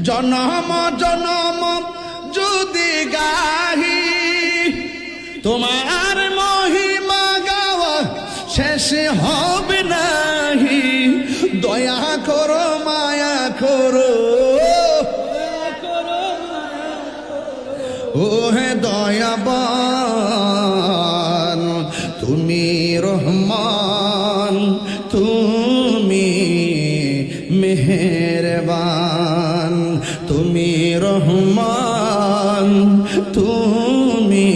জনম জনম যদি গাহি তোমার মহিমা গাওয়া শেষ হবে নাহি। দয়া করো মায়া করো ও হে দয়াবান, তুমি রহমান, তুমি মেহেরবান, তুমি রহমান, তুমি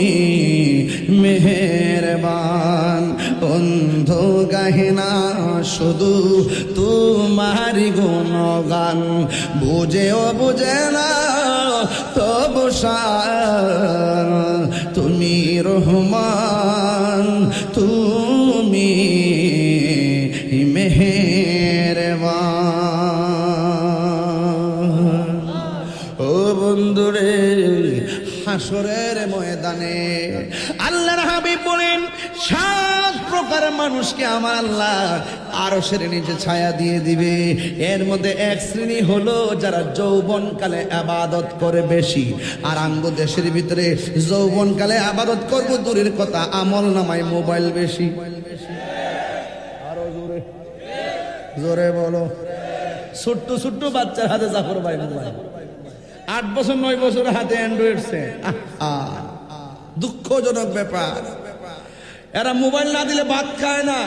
মেহেরবান। অন্ধ গাহিনা শুধু তোমারি গুণগান, বুঝেও বুঝে না তবু শান। তুমি রহমান, তুমি মেহেরবান। ও বন্ধুরে, হাসরের ময়দানে আল্লাহর হাবিব বলেন 7 প্রকার মানুষকে আমার আল্লাহ আরশের নিচে ছায়া দিয়ে দিবে। এর মধ্যে এক শ্রেণী হলো যারা যৌবনকালে ইবাদত করে বেশি। আর আঙ্গ দেশের ভিতরে যৌবনকালে ইবাদত করব দূরের কথা, আমল নামায় মোবাইল বেশি। আরো জোরে জোরে বলো। ছোট্ট ছোট্ট বাচ্চার হাতে জাফর ভাই মোবাইল, 8 বছর 9 বছর হাতে অ্যান্ড্রয়েড সেট। দুঃখজনক ব্যাপার, এরা মোবাইল না দিলে ভাত খায় না।